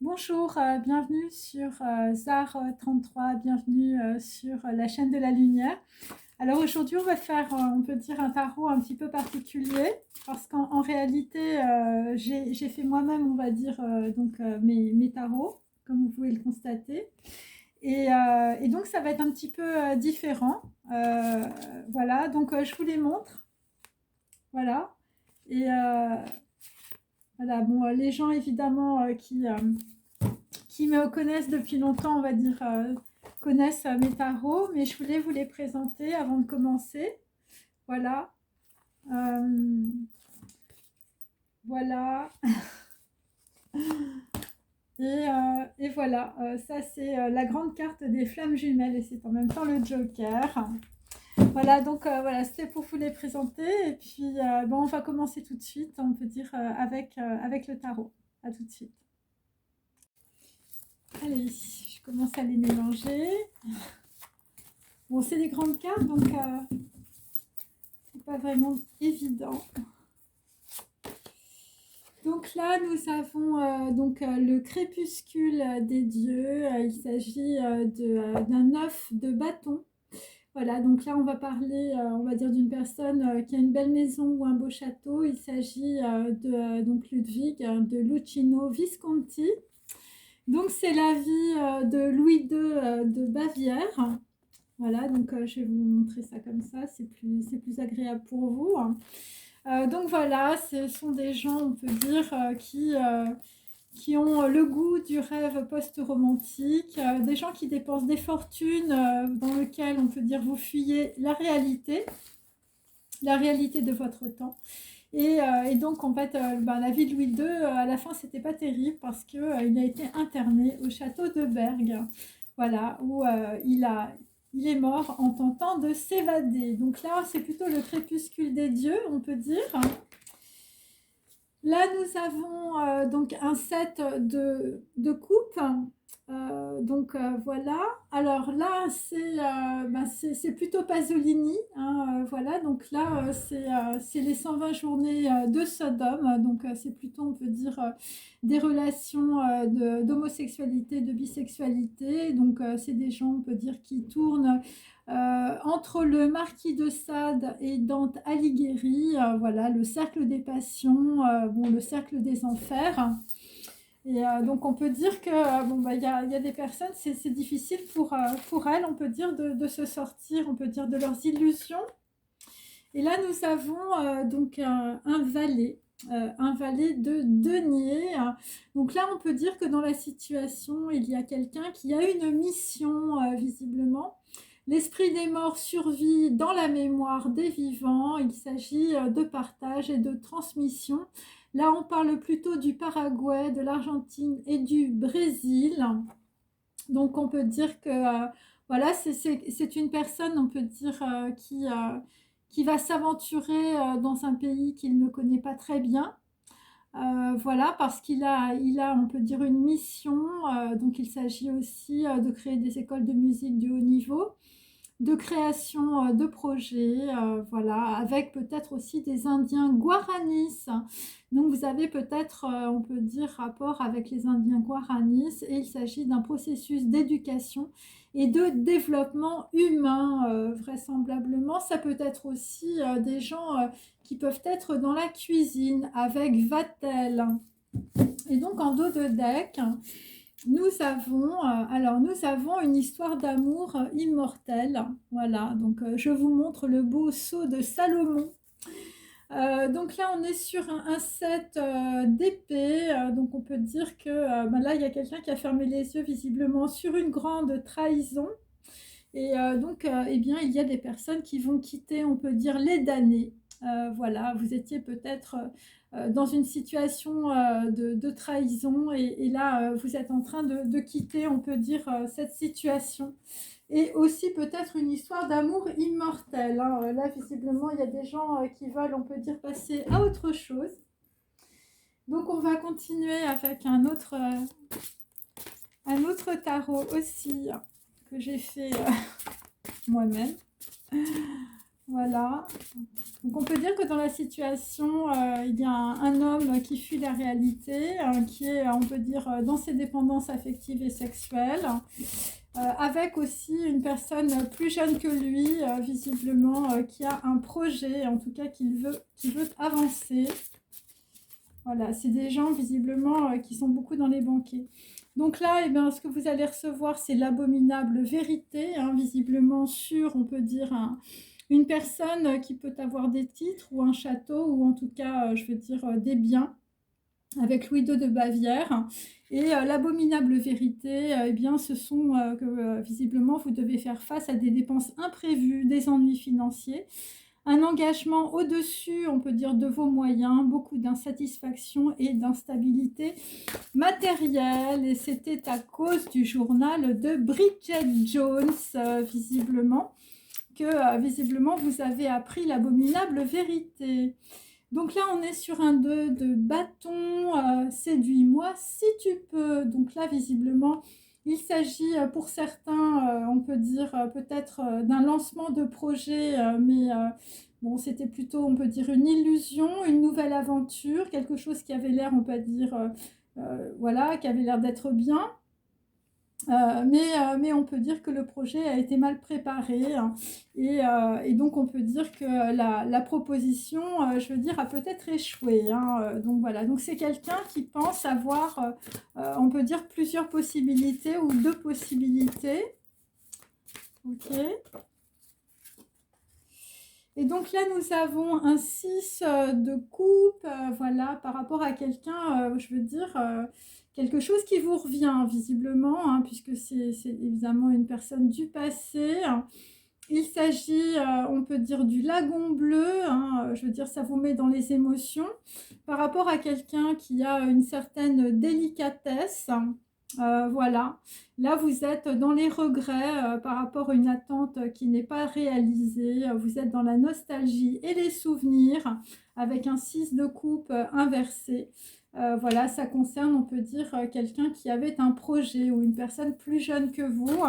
Bonjour, bienvenue sur ZAR 33, bienvenue sur la chaîne de la lumière. Alors aujourd'hui, on va faire, on peut dire, un tarot un petit peu particulier parce qu'en réalité, j'ai fait moi-même, on va dire, mes tarots, comme vous pouvez le constater. Et donc, ça va être un petit peu différent. Voilà, donc je vous les montre. Voilà. Et voilà, bon, les gens évidemment qui me connaissent depuis longtemps, on va dire, connaissent mes tarots, mais je voulais vous les présenter avant de commencer. Voilà. Euh, voilà. Et voilà, ça c'est la grande carte des flammes jumelles et c'est en même temps le Joker. Voilà, donc voilà, c'était pour vous les présenter. Et puis, bon, on va commencer tout de suite, on peut dire, avec le tarot. À tout de suite. Allez, je commence à les mélanger. Bon, c'est des grandes cartes, donc c'est pas vraiment évident. Donc là, nous avons le crépuscule des dieux. Il s'agit d'un œuf de bâton. Voilà, donc là, on va parler, on va dire, d'une personne qui a une belle maison ou un beau château. Il s'agit donc Ludwig de Lucchino Visconti. Donc c'est la vie de Louis II de Bavière. Voilà, donc je vais vous montrer ça comme ça, c'est plus agréable pour vous. Donc voilà, ce sont des gens, on peut dire, qui ont le goût du rêve post-romantique, des gens qui dépensent des fortunes dans lesquelles, on peut dire, vous fuyez la réalité de votre temps. Et donc, en fait, la vie de Louis II, à la fin, c'était pas terrible parce qu'il a été interné au château de Bergue, voilà, où il est mort en tentant de s'évader. Donc là, c'est plutôt le crépuscule des dieux, on peut dire. Là, nous avons donc un set de coupes. Voilà. Alors là, c'est plutôt Pasolini. Hein, voilà. Donc là, c'est les 120 journées de Sodome. Donc c'est plutôt, on peut dire, des relations d'homosexualité, de bisexualité. Donc c'est des gens, on peut dire, qui tournent entre le marquis de Sade et Dante Alighieri, voilà, le cercle des passions, le cercle des enfers. Et donc on peut dire que y a des personnes, c'est difficile pour elles, on peut dire, de se sortir, on peut dire, de leurs illusions. Et là, nous avons donc un valet. Un valet de denier. Donc là, on peut dire que dans la situation, il y a quelqu'un qui a une mission, visiblement. L'esprit des morts survit dans la mémoire des vivants. Il s'agit de partage et de transmission. Là, on parle plutôt du Paraguay, de l'Argentine et du Brésil. Donc, on peut dire que voilà, c'est une personne, on peut dire, qui va s'aventurer dans un pays qu'il ne connaît pas très bien. Voilà, parce qu'il a, on peut dire, une mission. Donc, il s'agit aussi de créer des écoles de musique du haut niveau, de création de projets, voilà, avec peut-être aussi des Indiens Guaranis. Donc vous avez peut-être, on peut dire, rapport avec les Indiens Guaranis, et il s'agit d'un processus d'éducation et de développement humain, vraisemblablement. Ça peut être aussi des gens qui peuvent être dans la cuisine avec Vatel. Et donc en dos de deck, nous avons une histoire d'amour immortelle. Voilà, donc je vous montre le beau sceau de Salomon. Donc là, on est sur un set d'épée. Donc on peut dire que là, il y a quelqu'un qui a fermé les yeux visiblement sur une grande trahison. Et eh bien, il y a des personnes qui vont quitter, on peut dire, les damnés. Voilà, vous étiez peut-être dans une situation de trahison et là, vous êtes en train de quitter, on peut dire, cette situation. Et aussi peut-être une histoire d'amour immortel. Hein. Là, visiblement, il y a des gens qui veulent, on peut dire, passer à autre chose. Donc, on va continuer avec un autre tarot aussi que j'ai fait moi-même. Voilà. Donc on peut dire que dans la situation, il y a un homme qui fuit la réalité, qui est, on peut dire, dans ses dépendances affectives et sexuelles, avec aussi une personne plus jeune que lui, visiblement, qui a un projet, en tout cas qui veut avancer. Voilà, c'est des gens visiblement qui sont beaucoup dans les banquets. Donc là, eh bien, ce que vous allez recevoir, c'est l'abominable vérité, hein, visiblement sur, on peut dire, une personne qui peut avoir des titres ou un château, ou en tout cas, je veux dire, des biens, avec Louis II de Bavière. Et l'abominable vérité, eh bien, ce sont que visiblement, vous devez faire face à des dépenses imprévues, des ennuis financiers, un engagement au-dessus, on peut dire, de vos moyens, beaucoup d'insatisfaction et d'instabilité matérielle. Et c'était à cause du journal de Bridget Jones, visiblement, que visiblement vous avez appris l'abominable vérité. Donc là, on est sur un 2 de bâton, séduis-moi si tu peux. Donc là, visiblement, il s'agit pour certains, on peut dire peut-être d'un lancement de projet, mais bon, c'était plutôt, on peut dire, une illusion, une nouvelle aventure, quelque chose qui avait l'air, on peut dire, voilà, qui avait l'air d'être bien. Mais on peut dire que le projet a été mal préparé, hein, et donc on peut dire que la proposition, je veux dire, a peut-être échoué, hein, donc voilà, donc c'est quelqu'un qui pense avoir, on peut dire, plusieurs possibilités ou deux possibilités. Ok. Et donc là, nous avons un 6 de coupe, voilà, par rapport à quelqu'un, je veux dire, quelque chose qui vous revient visiblement, hein, puisque c'est évidemment une personne du passé. Il s'agit, on peut dire, du lagon bleu, hein, je veux dire, ça vous met dans les émotions, par rapport à quelqu'un qui a une certaine délicatesse. Voilà, là vous êtes dans les regrets par rapport à une attente qui n'est pas réalisée, vous êtes dans la nostalgie et les souvenirs avec un 6 de coupe inversé. Voilà, ça concerne, on peut dire, quelqu'un qui avait un projet ou une personne plus jeune que vous.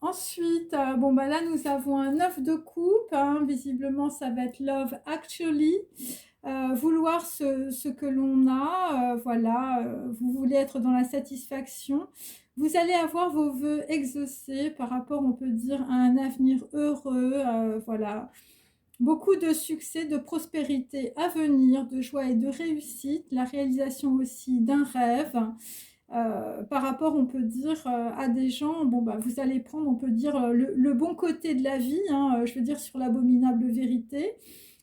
Ensuite, bon, bah là nous avons un 9 de coupe, hein, visiblement ça va être Love Actually. Vouloir ce que l'on a, voilà, vous voulez être dans la satisfaction. Vous allez avoir vos vœux exaucés par rapport, on peut dire, à un avenir heureux, voilà. Beaucoup de succès, de prospérité à venir, de joie et de réussite, la réalisation aussi d'un rêve. Par rapport, on peut dire, à des gens, bon, bah, vous allez prendre, on peut dire, le bon côté de la vie, hein, je veux dire, sur l'abominable vérité.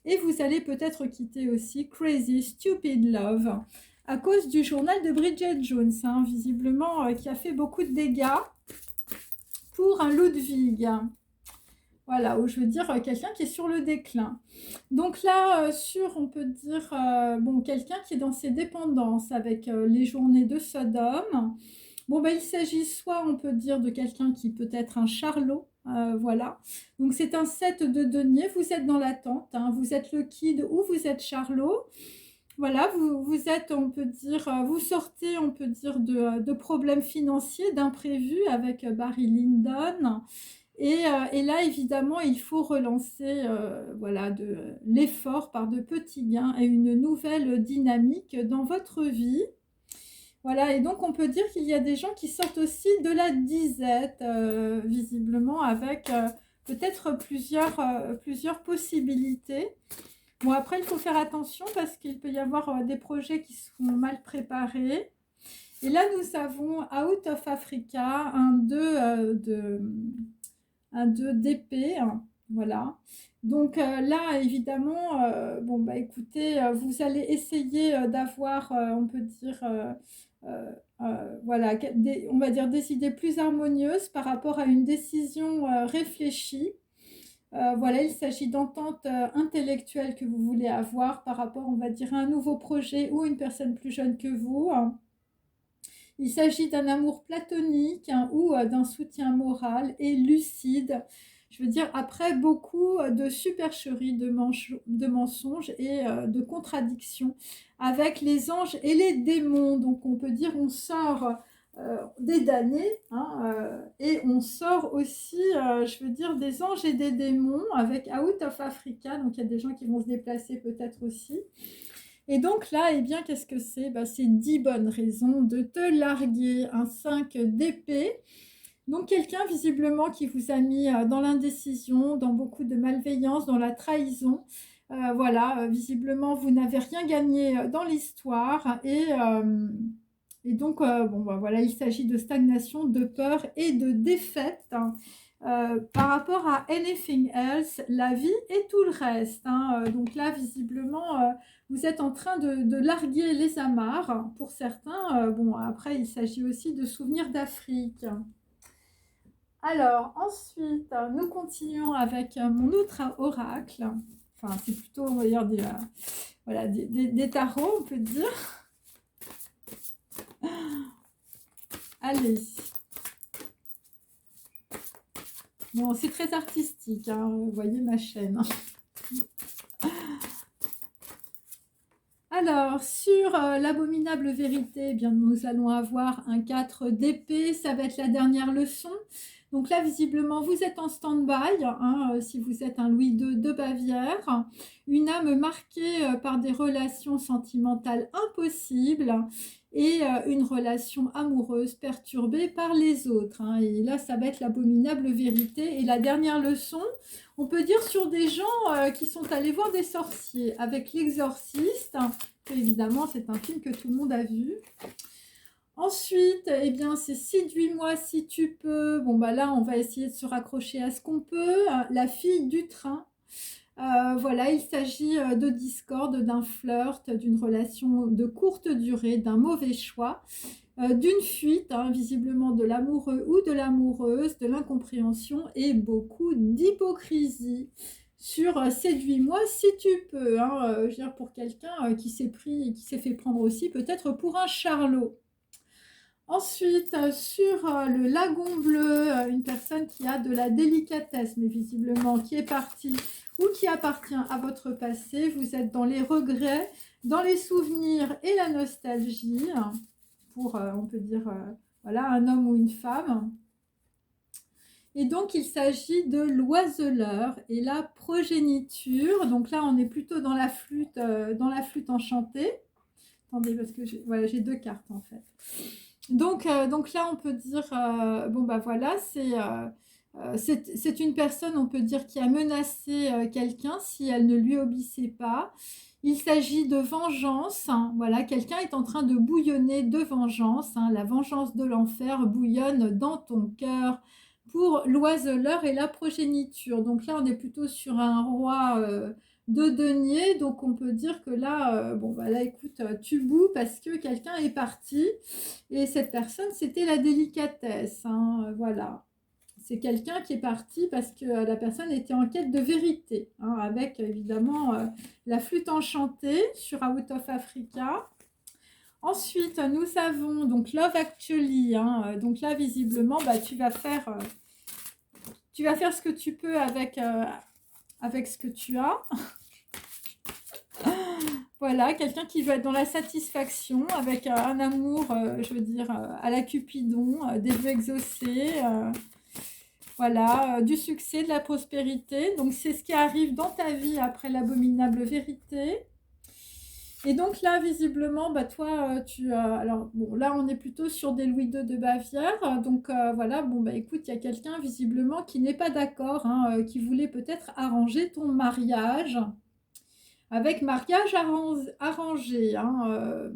Et vous allez peut-être quitter aussi Crazy Stupid Love à cause du journal de Bridget Jones, hein, visiblement, qui a fait beaucoup de dégâts pour un Ludwig. Voilà, ou je veux dire quelqu'un qui est sur le déclin. Donc là, on peut dire, bon, quelqu'un qui est dans ses dépendances avec les journées de Sodome. Bon, ben, il s'agit soit, on peut dire, de quelqu'un qui peut être un charlot, voilà. Donc c'est un 7 de denier, vous êtes dans l'attente, hein, vous êtes le kid ou vous êtes charlot. Voilà, vous êtes, on peut dire, vous sortez, on peut dire, de problèmes financiers, d'imprévus avec Barry Lyndon. Et là, évidemment, il faut relancer voilà, l'effort par de petits gains et une nouvelle dynamique dans votre vie. Voilà, et donc on peut dire qu'il y a des gens qui sortent aussi de la disette, visiblement, avec peut-être plusieurs possibilités. Bon, après, il faut faire attention parce qu'il peut y avoir des projets qui sont mal préparés. Et là, nous avons Out of Africa, un 2 d'épée, hein, voilà. Donc là, évidemment, bon, bah écoutez, vous allez essayer d'avoir, on peut dire, voilà, on va dire des idées plus harmonieuses par rapport à une décision réfléchie. Voilà, il s'agit d'entente intellectuelle que vous voulez avoir par rapport, on va dire, à un nouveau projet ou une personne plus jeune que vous. Il s'agit d'un amour platonique, hein, ou d'un soutien moral et lucide. Je veux dire, après beaucoup de supercheries, de mensonges et de contradictions avec les anges et les démons. Donc on peut dire on sort des damnés, hein, et on sort aussi, je veux dire, des anges et des démons avec Out of Africa, donc il y a des gens qui vont se déplacer peut-être aussi. Et donc là, eh bien, qu'est-ce que c'est? C'est 10 bonnes raisons de te larguer, un 5 d'épée. Donc quelqu'un visiblement qui vous a mis dans l'indécision, dans beaucoup de malveillance, dans la trahison. Voilà, visiblement vous n'avez rien gagné dans l'histoire et donc bon voilà, il s'agit de stagnation, de peur et de défaite. Hein. Par rapport à anything else, la vie et tout le reste. Hein. Donc là, visiblement, vous êtes en train de larguer les amarres. Pour certains, bon, après, il s'agit aussi de souvenirs d'Afrique. Alors, ensuite, nous continuons avec mon autre oracle. Enfin, c'est plutôt, on va dire, voilà, des tarots, on peut dire. Allez. Bon, c'est très artistique, hein, vous voyez ma chaîne. Alors, sur l'abominable vérité, eh bien, nous allons avoir un 4 d'épée, ça va être la dernière leçon. Donc là, visiblement, vous êtes en stand-by, hein, si vous êtes un Louis II de Bavière. Une âme marquée par des relations sentimentales impossibles et une relation amoureuse perturbée par les autres. Hein. Et là, ça va être l'abominable vérité. Et la dernière leçon, on peut dire sur des gens qui sont allés voir des sorciers avec l'exorciste, que évidemment, c'est un film que tout le monde a vu. Ensuite, eh bien, c'est séduis-moi si tu peux. Bon, là, on va essayer de se raccrocher à ce qu'on peut. La fille du train. Voilà, il s'agit de discorde, d'un flirt, d'une relation de courte durée, d'un mauvais choix, d'une fuite, hein, visiblement de l'amoureux ou de l'amoureuse, de l'incompréhension et beaucoup d'hypocrisie. Sur séduis-moi si tu peux, hein, je veux dire pour quelqu'un qui s'est pris et qui s'est fait prendre aussi peut-être pour un charlot. Ensuite, sur le lagon bleu, une personne qui a de la délicatesse, mais visiblement qui est partie ou qui appartient à votre passé. Vous êtes dans les regrets, dans les souvenirs et la nostalgie, pour, on peut dire, voilà, un homme ou une femme. Et donc, il s'agit de l'oiseleur et la progéniture. Donc là, on est plutôt dans la flûte enchantée. Attendez, parce que j'ai deux cartes, en fait. Donc là, on peut dire, voilà, c'est une personne, on peut dire, qui a menacé quelqu'un si elle ne lui obéissait pas. Il s'agit de vengeance, hein, voilà, quelqu'un est en train de bouillonner de vengeance, hein, la vengeance de l'enfer bouillonne dans ton cœur pour l'oiseleur et la progéniture. Donc là, on est plutôt sur un roi de denier, donc on peut dire que là, là, écoute, tu boues parce que quelqu'un est parti, et cette personne, c'était la délicatesse, hein, voilà. C'est quelqu'un qui est parti parce que la personne était en quête de vérité, hein, avec évidemment la flûte enchantée sur Out of Africa. Ensuite, nous avons donc Love Actually, hein, donc là, visiblement, tu vas faire ce que tu peux avec ce que tu as. Voilà, quelqu'un qui veut être dans la satisfaction, avec un amour, je veux dire, à la Cupidon, des vœux exaucés, voilà, du succès, de la prospérité. Donc, c'est ce qui arrive dans ta vie après l'abominable vérité. Et donc là, visiblement, toi, alors, bon, là, on est plutôt sur des Louis II de Bavière. Donc, voilà, écoute, il y a quelqu'un, visiblement, qui n'est pas d'accord, hein, qui voulait peut-être arranger ton mariage. Avec mariage arrangé. Hein,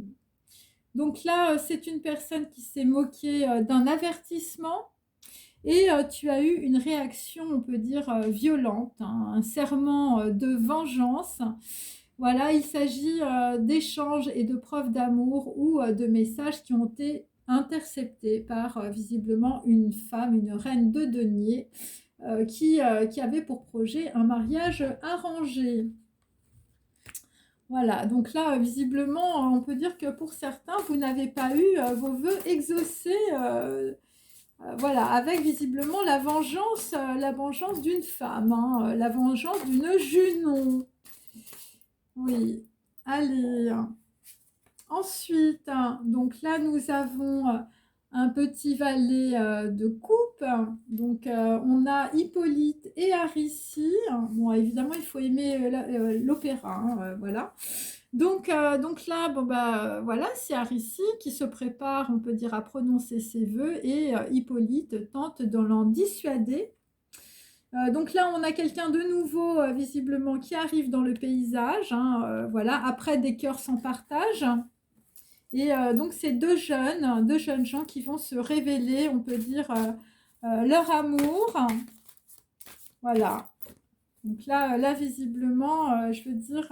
donc là, c'est une personne qui s'est moquée d'un avertissement et tu as eu une réaction, on peut dire, violente, hein, un serment de vengeance. Voilà, il s'agit d'échanges et de preuves d'amour ou de messages qui ont été interceptés par visiblement une femme, une reine de denier, qui avait pour projet un mariage arrangé. Voilà, donc là, visiblement, on peut dire que pour certains, vous n'avez pas eu vos vœux exaucés, voilà, avec visiblement la vengeance d'une femme, hein, la vengeance d'une Junon. Oui, allez. Ensuite, donc là, nous avons un petit valet de coupe. Donc, on a Hippolyte et Aricie. Bon, évidemment, il faut aimer l'opéra, hein, voilà. Donc là, bon, bah, voilà, c'est Aricie qui se prépare, on peut dire, à prononcer ses vœux et Hippolyte tente de l'en dissuader. Donc là, on a quelqu'un de nouveau, visiblement, qui arrive dans le paysage, hein, voilà, après des cœurs sans partage. Et donc, c'est deux jeunes gens qui vont se révéler, on peut dire, leur amour. Voilà. Donc là visiblement, je veux dire,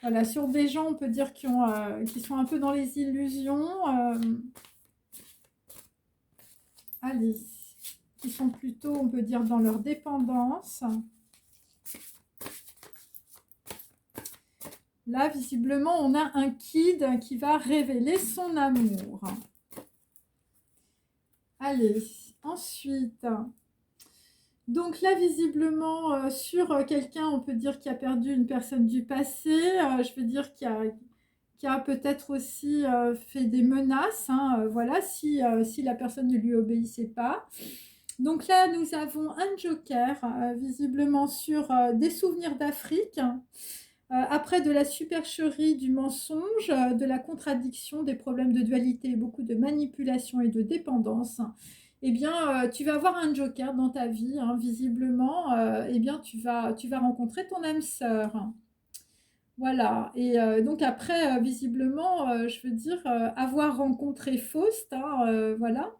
voilà, sur des gens, on peut dire, qui sont un peu dans les illusions. Allez, qui sont plutôt, on peut dire, dans leur dépendance. Là, visiblement, on a un kid qui va révéler son amour. Allez, ensuite, donc là, visiblement, sur quelqu'un, on peut dire qui a perdu une personne du passé, je veux dire qui a peut-être aussi fait des menaces, hein, voilà, si la personne ne lui obéissait pas. Donc là, nous avons un joker, visiblement sur des souvenirs d'Afrique, après de la supercherie, du mensonge, de la contradiction, des problèmes de dualité, beaucoup de manipulation et de dépendance. Eh bien, tu vas avoir un joker dans ta vie, hein, visiblement, eh bien, tu vas rencontrer ton âme sœur. Voilà, et donc après, visiblement, je veux dire, avoir rencontré Faust, hein, voilà.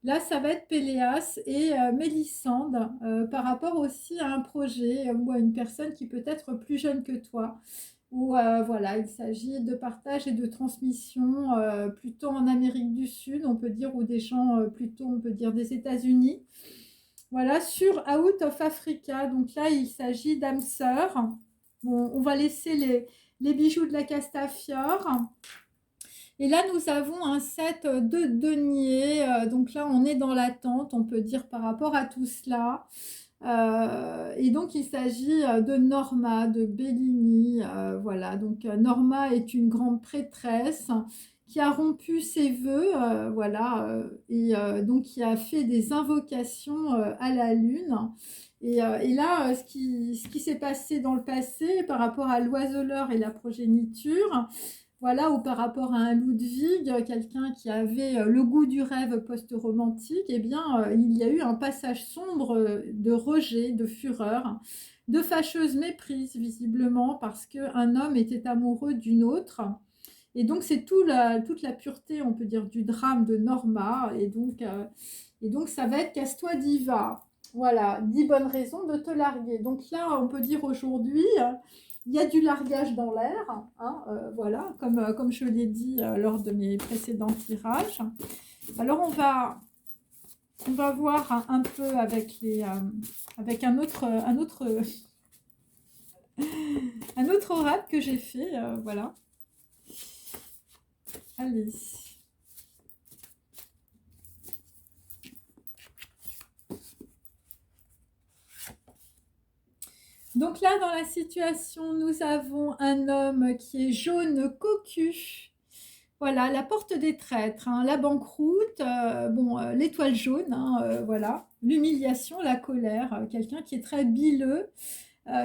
Là, ça va être Péléas et Mélissande, par rapport aussi à un projet ou à une personne qui peut être plus jeune que toi. Où voilà, il s'agit de partage et de transmission plutôt en Amérique du Sud, on peut dire, ou des gens plutôt, on peut dire, des États-Unis. Voilà, sur Out of Africa, donc là, il s'agit d'âme sœur. Bon, on va laisser les bijoux de la Castafiore. Et là, nous avons un set de deniers. Donc là, on est dans l'attente, on peut dire, par rapport à tout cela. Et donc, il s'agit de Norma, de Bellini. Voilà, donc Norma est une grande prêtresse qui a rompu ses vœux, voilà, et donc qui a fait des invocations à la lune. Et là, ce qui s'est passé dans le passé par rapport à l'oiseleur et la progéniture, voilà, ou par rapport à un Ludwig, quelqu'un qui avait le goût du rêve post-romantique, eh bien, il y a eu un passage sombre de rejet, de fureur, de fâcheuse méprise, visiblement, parce qu'un homme était amoureux d'une autre. Et donc, c'est toute la pureté, on peut dire, du drame de Norma. Et donc ça va être casse-toi diva. Voilà, 10 bonnes raisons de te larguer. Donc là, on peut dire aujourd'hui, il y a du largage dans l'air, hein, voilà, comme je l'ai dit lors de mes précédents tirages. Alors, on va voir un peu avec avec un autre oracle que j'ai fait, voilà. Allez. Donc là, dans la situation, nous avons un homme qui est jaune cocu. Voilà, la porte des traîtres, hein, la banqueroute, bon, l'étoile jaune, hein, voilà, l'humiliation, la colère, quelqu'un qui est très bileux,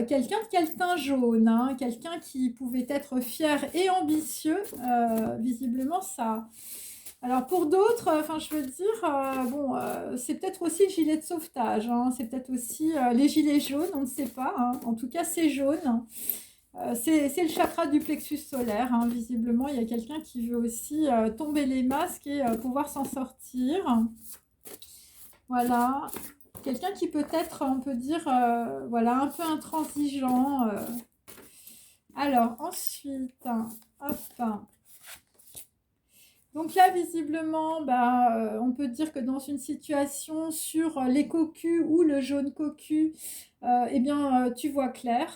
quelqu'un de quel teint jaune, hein, quelqu'un qui pouvait être fier et ambitieux, visiblement ça. Alors pour d'autres, enfin je veux dire, bon, c'est peut-être aussi le gilet de sauvetage, hein, c'est peut-être aussi les gilets jaunes, on ne sait pas, hein, en tout cas c'est jaune. C'est le chakra du plexus solaire, hein, visiblement il y a quelqu'un qui veut aussi tomber les masques et pouvoir s'en sortir. Voilà, quelqu'un qui peut être, on peut dire, voilà, un peu intransigeant. Alors ensuite, hop. Donc là, visiblement, bah, on peut dire que dans une situation sur les cocus ou le jaune cocu, eh bien, tu vois clair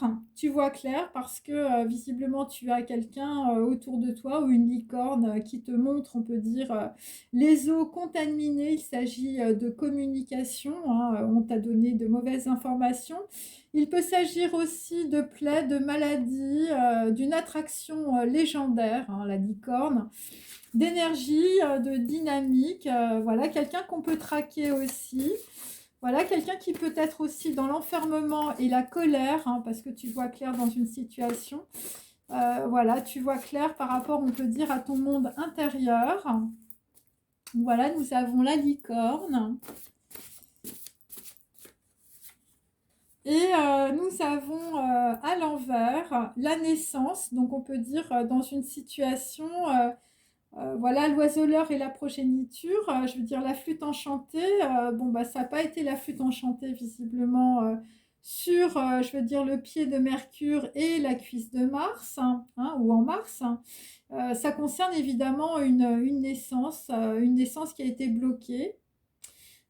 parce que visiblement tu as quelqu'un autour de toi ou une licorne qui te montre, on peut dire, les eaux contaminées. Il s'agit de communication, hein, on t'a donné de mauvaises informations. Il peut s'agir aussi de plaies, de maladies, d'une attraction légendaire, hein, la licorne, d'énergie, de dynamique, voilà, quelqu'un qu'on peut traquer aussi. Voilà, quelqu'un qui peut être aussi dans l'enfermement et la colère, hein, parce que tu vois clair dans une situation. Voilà, tu vois clair par rapport, on peut dire, à ton monde intérieur. Voilà, nous avons la licorne. Et nous avons à l'envers la naissance. Donc on peut dire dans une situation, voilà, l'oiseleur et la progéniture. Je veux dire, la flûte enchantée, bon, bah, ça n'a pas été la flûte enchantée visiblement sur, je veux dire, le pied de Mercure et la cuisse de Mars, hein, ou en Mars. Ça concerne évidemment une naissance qui a été bloquée.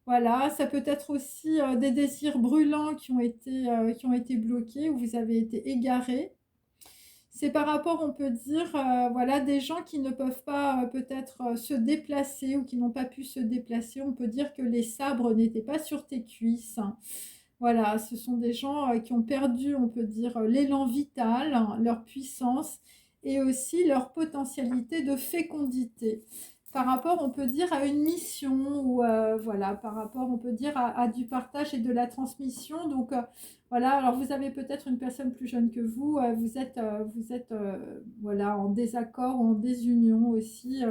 Voilà, ça peut être aussi des désirs brûlants qui ont été bloqués, où vous avez été égaré. C'est par rapport, on peut dire, voilà, des gens qui ne peuvent pas peut-être se déplacer ou qui n'ont pas pu se déplacer. On peut dire que les sabres n'étaient pas sur tes cuisses. Voilà, ce sont des gens qui ont perdu, on peut dire, l'élan vital, hein, leur puissance et aussi leur potentialité de fécondité. Par rapport, on peut dire, à une mission ou voilà, par rapport, on peut dire, à du partage et de la transmission. Donc, voilà, alors vous avez peut-être une personne plus jeune que vous, vous êtes voilà, en désaccord ou en désunion aussi.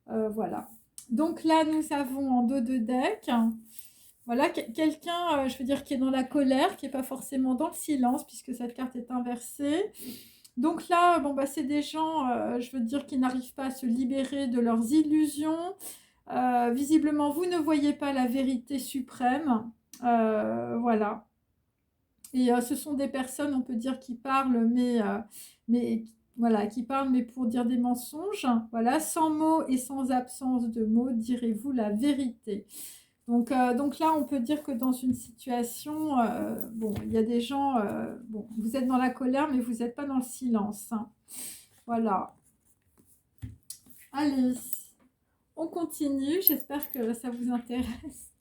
Voilà. Donc là, nous avons en dos de deck, voilà, quelqu'un, je veux dire, qui est dans la colère, qui n'est pas forcément dans le silence, puisque cette carte est inversée. Donc là, bon, bah, c'est des gens, je veux dire, qui n'arrivent pas à se libérer de leurs illusions. Visiblement, vous ne voyez pas la vérité suprême. Voilà. Et ce sont des personnes, on peut dire, qui parlent, mais voilà, qui parlent, mais pour dire des mensonges. Voilà, sans mots et sans absence de mots, direz-vous la vérité. Donc là, on peut dire que dans une situation, bon, il y a des gens, bon, vous êtes dans la colère, mais vous n'êtes pas dans le silence, hein. Voilà. Allez, on continue. J'espère que ça vous intéresse.